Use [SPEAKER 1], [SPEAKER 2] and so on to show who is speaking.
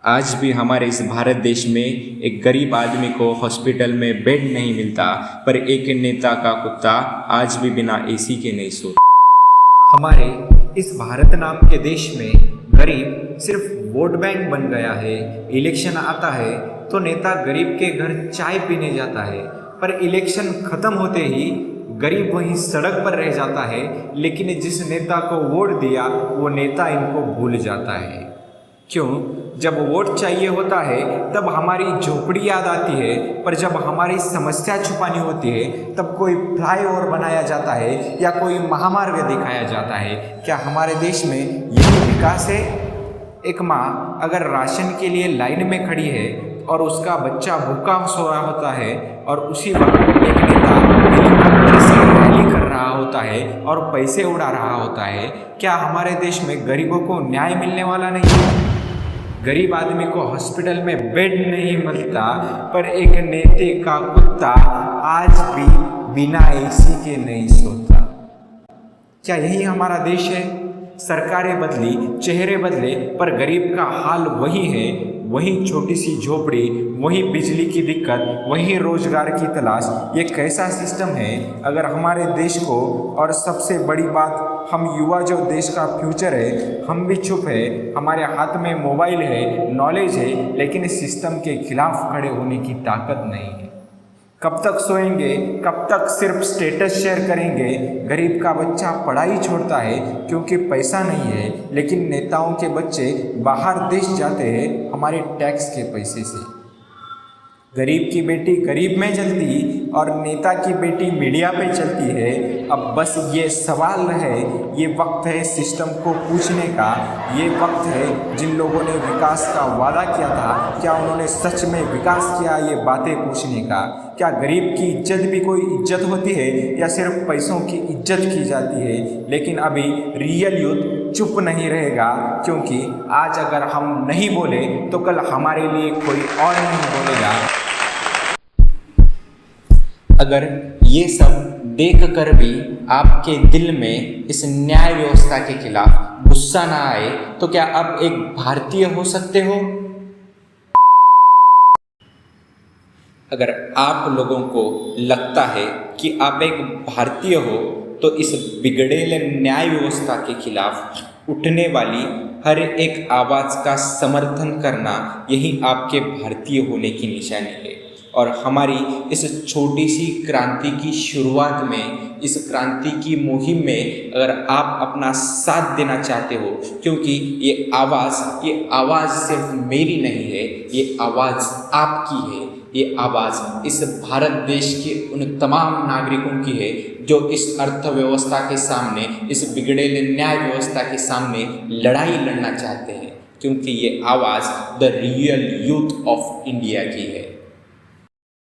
[SPEAKER 1] आज भी हमारे इस भारत देश में एक गरीब आदमी को हॉस्पिटल में बेड नहीं मिलता, पर एक नेता का कुत्ता आज भी बिना एसी के नहीं सोता।
[SPEAKER 2] हमारे इस भारत नाम के देश में गरीब सिर्फ वोट बैंक बन गया है। इलेक्शन आता है तो नेता गरीब के घर चाय पीने जाता है, पर इलेक्शन खत्म होते ही गरीब वहीं सड़क पर रह जाता है। लेकिन जिस नेता को वोट दिया वो नेता इनको भूल जाता है। क्यों? जब वोट चाहिए होता है तब हमारी झोपड़ी याद आती है, पर जब हमारी समस्या छुपानी होती है तब कोई फ्लाईओवर बनाया जाता है या कोई महामार्ग दिखाया जाता है। क्या हमारे देश में यही विकास है? एक माँ अगर राशन के लिए लाइन में खड़ी है और उसका बच्चा भूखा सो रहा होता है और उसी वक्त एक नेता हेलीकॉप्टर से रैली कर रहा होता है और पैसे उड़ा रहा होता है, क्या हमारे देश में गरीबों को न्याय मिलने वाला नहीं है? गरीब आदमी को हॉस्पिटल में बेड नहीं मिलता, पर एक नेता का कुत्ता आज भी बिना एसी के नहीं सोता। क्या यही हमारा देश है? सरकारें बदली, चेहरे बदले, पर गरीब का हाल वही है। वही छोटी सी झोपड़ी, वही बिजली की दिक्कत, वही रोजगार की तलाश। ये कैसा सिस्टम है? अगर हमारे देश को, और सबसे बड़ी बात हम युवा जो देश का फ्यूचर है, हम भी चुप है। हमारे हाथ में मोबाइल है, नॉलेज है, लेकिन इस सिस्टम के खिलाफ खड़े होने की ताकत नहीं है। कब तक सोएंगे? कब तक सिर्फ स्टेटस शेयर करेंगे? गरीब का बच्चा पढ़ाई छोड़ता है क्योंकि पैसा नहीं है, लेकिन नेताओं के बच्चे बाहर देश जाते हैं हमारे टैक्स के पैसे से। गरीब की बेटी गरीब में जलती और नेता की बेटी मीडिया पे चलती है। अब बस ये सवाल है, ये वक्त है सिस्टम को पूछने का। ये वक्त है जिन लोगों ने विकास का वादा किया था, क्या उन्होंने सच में विकास किया, ये बातें पूछने का। क्या गरीब की इज्जत भी कोई इज्जत होती है या सिर्फ पैसों की इज्जत की जाती है? लेकिन अभी रियल यूथ चुप नहीं रहेगा, क्योंकि आज अगर हम नहीं बोले तो कल हमारे लिए कोई और नहीं बोलेगा।
[SPEAKER 1] अगर ये सब देख कर भी आपके दिल में इस न्याय व्यवस्था के खिलाफ गुस्सा ना आए, तो क्या आप एक भारतीय हो सकते हो? अगर आप लोगों को लगता है कि आप एक भारतीय हो, तो इस बिगड़ेले न्याय व्यवस्था के खिलाफ उठने वाली हर एक आवाज़ का समर्थन करना यही आपके भारतीय होने की निशानी है। और हमारी इस छोटी सी क्रांति की शुरुआत में, इस क्रांति की मुहिम में अगर आप अपना साथ देना चाहते हो, क्योंकि ये आवाज़ सिर्फ मेरी नहीं है, ये आवाज़ आपकी है। ये आवाज़ इस भारत देश के उन तमाम नागरिकों की है जो इस अर्थव्यवस्था के सामने, इस बिगड़ेले न्याय व्यवस्था के सामने लड़ाई लड़ना चाहते हैं, क्योंकि ये आवाज़ the real youth of India की है।